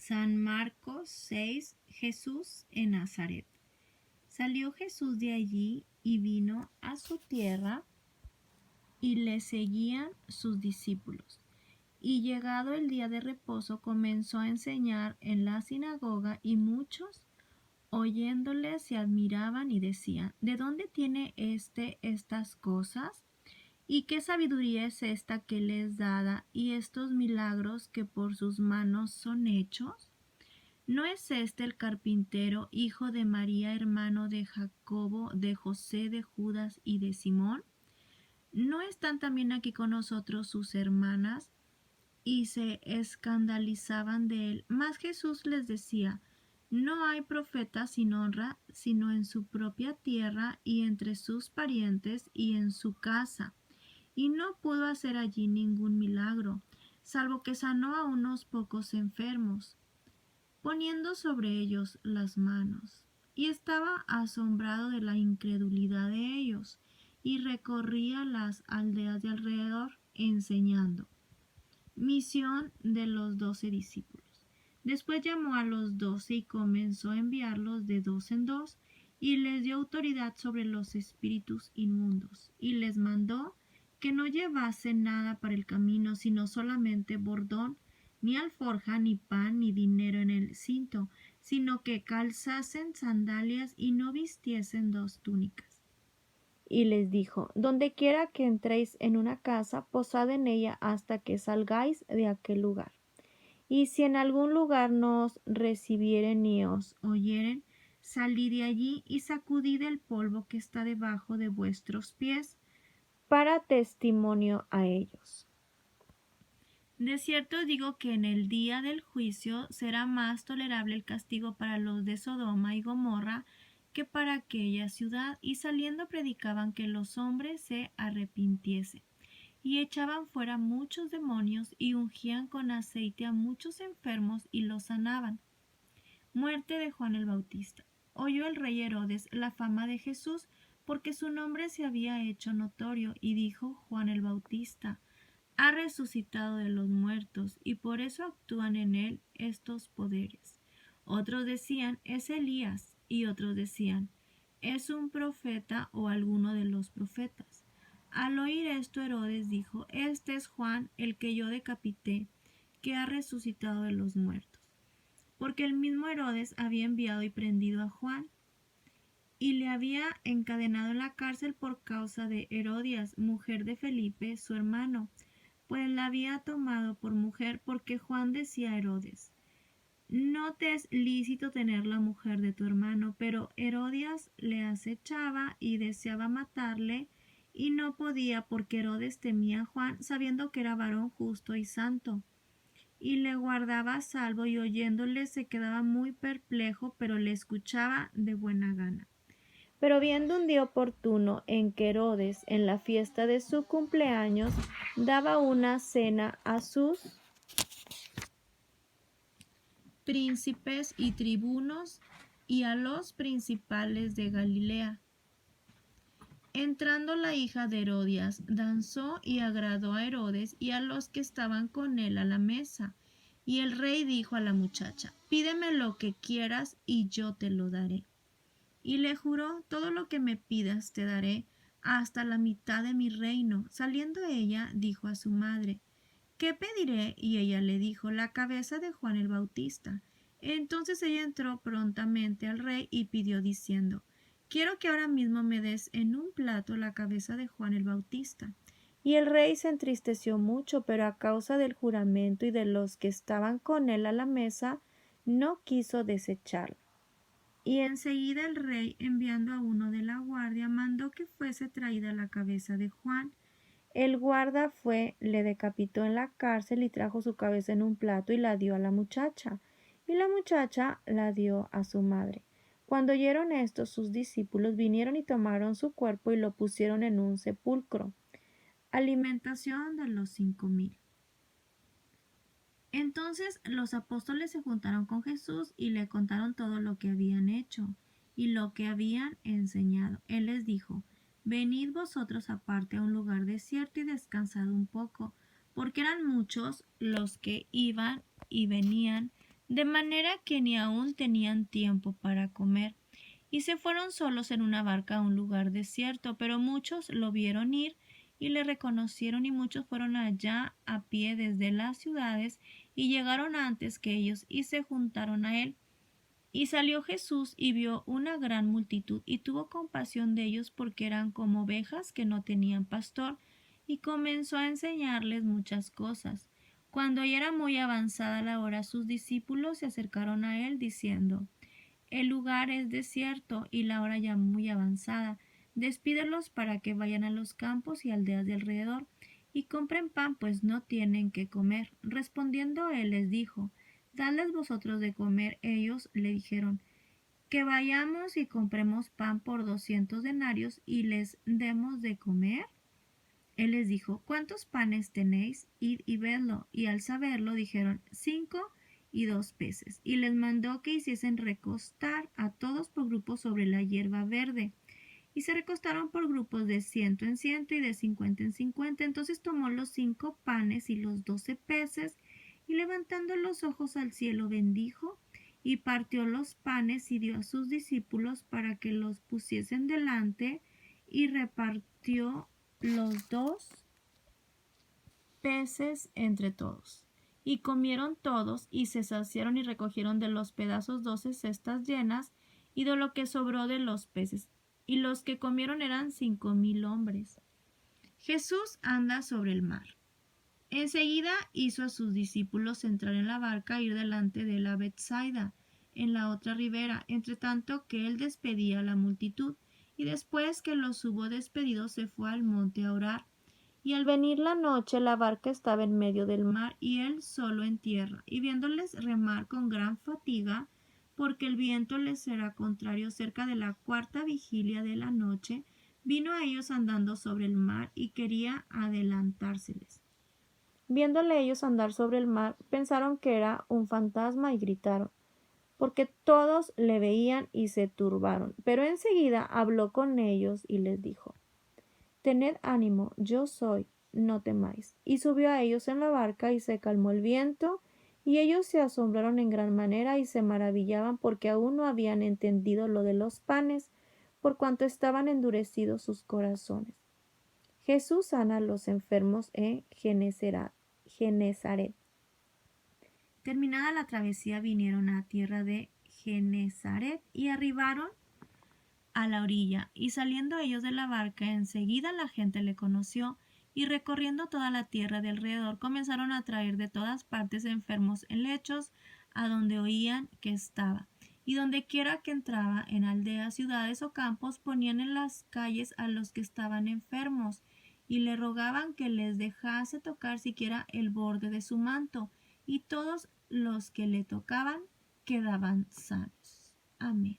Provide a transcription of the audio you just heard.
San Marcos 6. Jesús en Nazaret. Salió Jesús de allí y vino a su tierra, y le seguían sus discípulos. Y llegado el día de reposo, comenzó a enseñar en la sinagoga, y muchos, oyéndole, se admiraban y decían: ¿De dónde tiene estas cosas? ¿Y qué sabiduría es esta que le es dada, y estos milagros que por sus manos son hechos? ¿No es este el carpintero, hijo de María, hermano de Jacobo, de José, de Judas y de Simón? ¿No están también aquí con nosotros sus hermanas? Y se escandalizaban de él. Mas Jesús les decía: no hay profeta sin honra, sino en su propia tierra, y entre sus parientes, y en su casa. Y no pudo hacer allí ningún milagro, salvo que sanó a unos pocos enfermos, poniendo sobre ellos las manos. Y estaba asombrado de la incredulidad de ellos, y recorría las aldeas de alrededor, enseñando. Misión de los 12 discípulos. Después llamó a los 12 y comenzó a enviarlos de dos en dos, y les dio autoridad sobre los espíritus inmundos, y les mandó que no llevasen nada para el camino, sino solamente bordón, ni alforja, ni pan, ni dinero en el cinto, sino que calzasen sandalias y no vistiesen dos túnicas. Y les dijo: donde quiera que entréis en una casa, posad en ella hasta que salgáis de aquel lugar. Y si en algún lugar no os recibieren ni os oyeren, salid de allí y sacudid el polvo que está debajo de vuestros pies, para testimonio a ellos. De cierto digo que en el día del juicio será más tolerable el castigo para los de Sodoma y Gomorra que para aquella ciudad. Y saliendo predicaban que los hombres se arrepintiesen, y echaban fuera muchos demonios, y ungían con aceite a muchos enfermos y los sanaban. Muerte de Juan el Bautista. Oyó el rey Herodes la fama de Jesús, porque su nombre se había hecho notorio, y dijo: Juan el Bautista ha resucitado de los muertos, y por eso actúan en él estos poderes. Otros decían: es Elías, y otros decían: es un profeta o alguno de los profetas. Al oír esto, Herodes dijo: este es Juan, el que yo decapité, que ha resucitado de los muertos. Porque el mismo Herodes había enviado y prendido a Juan, y le había encadenado en la cárcel por causa de Herodias, mujer de Felipe, su hermano, pues la había tomado por mujer, porque Juan decía a Herodes: no te es lícito tener la mujer de tu hermano. Pero Herodias le acechaba y deseaba matarle, y no podía, porque Herodes temía a Juan, sabiendo que era varón justo y santo, y le guardaba a salvo, y oyéndole se quedaba muy perplejo, pero le escuchaba de buena gana. Pero viendo un día oportuno en que Herodes, en la fiesta de su cumpleaños, daba una cena a sus príncipes y tribunos y a los principales de Galilea, entrando la hija de Herodias, danzó y agradó a Herodes y a los que estaban con él a la mesa. Y el rey dijo a la muchacha: pídeme lo que quieras y yo te lo daré. Y le juró: todo lo que me pidas te daré, hasta la mitad de mi reino. Saliendo ella, dijo a su madre: ¿qué pediré? Y ella le dijo: la cabeza de Juan el Bautista. Entonces ella entró prontamente al rey y pidió, diciendo: quiero que ahora mismo me des en un plato la cabeza de Juan el Bautista. Y el rey se entristeció mucho, pero a causa del juramento y de los que estaban con él a la mesa, no quiso desecharlo. Y enseguida el rey, enviando a uno de la guardia, mandó que fuese traída la cabeza de Juan. El guarda fue, le decapitó en la cárcel y trajo su cabeza en un plato y la dio a la muchacha. Y la muchacha la dio a su madre. Cuando oyeron esto, sus discípulos vinieron y tomaron su cuerpo y lo pusieron en un sepulcro. Alimentación de los 5000. Entonces los apóstoles se juntaron con Jesús y le contaron todo lo que habían hecho y lo que habían enseñado. Él les dijo: venid vosotros aparte a un lugar desierto y descansad un poco, porque eran muchos los que iban y venían de manera que ni aún tenían tiempo para comer. Y se fueron solos en una barca a un lugar desierto, pero muchos lo vieron ir y le reconocieron, y muchos fueron allá a pie desde las ciudades y llegaron antes que ellos y se juntaron a él. Y salió Jesús y vio una gran multitud y tuvo compasión de ellos porque eran como ovejas que no tenían pastor, y comenzó a enseñarles muchas cosas. Cuando ya era muy avanzada la hora, sus discípulos se acercaron a él diciendo: el lugar es desierto y la hora ya muy avanzada. Despídelos para que vayan a los campos y aldeas de alrededor y compren pan, pues no tienen qué comer. Respondiendo él les dijo: dadles vosotros de comer. Ellos le dijeron: que vayamos y compremos pan por 200 denarios y les demos de comer. Él les dijo: ¿cuántos panes tenéis? Id y vedlo. Y al saberlo dijeron: 5 y 2 peces. Y les mandó que hiciesen recostar a todos por grupos sobre la hierba verde. Y se recostaron por grupos de 100 en 100 y de 50 en 50. Entonces tomó los 5 panes y los 12 peces, y levantando los ojos al cielo bendijo, y partió los panes y dio a sus discípulos para que los pusiesen delante, y repartió los 2 peces entre todos. Y comieron todos, y se saciaron, y recogieron de los pedazos 12 cestas llenas, y de lo que sobró de los peces. Y los que comieron eran 5000 hombres. Jesús anda sobre el mar. Enseguida hizo a sus discípulos entrar en la barca e ir delante de la Betsaida, en la otra ribera, entre tanto que él despedía a la multitud. Y después que los hubo despedido, se fue al monte a orar. Y al venir la noche, la barca estaba en medio del mar, y él solo en tierra. Y viéndoles remar con gran fatiga, porque el viento les era contrario, cerca de la cuarta vigilia de la noche, vino a ellos andando sobre el mar, y quería adelantárseles. Viéndole ellos andar sobre el mar, pensaron que era un fantasma y gritaron, porque todos le veían y se turbaron. Pero enseguida habló con ellos y les dijo: tened ánimo, yo soy, no temáis. Y subió a ellos en la barca y se calmó el viento, y ellos se asombraron en gran manera y se maravillaban porque aún no habían entendido lo de los panes, por cuanto estaban endurecidos sus corazones. Jesús sana a los enfermos en Genezaret. Terminada la travesía, vinieron a tierra de Genezaret y arribaron a la orilla, y saliendo ellos de la barca, enseguida la gente le conoció, y recorriendo toda la tierra de alrededor, comenzaron a traer de todas partes enfermos en lechos, a donde oían que estaba. Y donde quiera que entraba, en aldeas, ciudades o campos, ponían en las calles a los que estaban enfermos, y le rogaban que les dejase tocar siquiera el borde de su manto, y todos los que le tocaban quedaban sanos. Amén.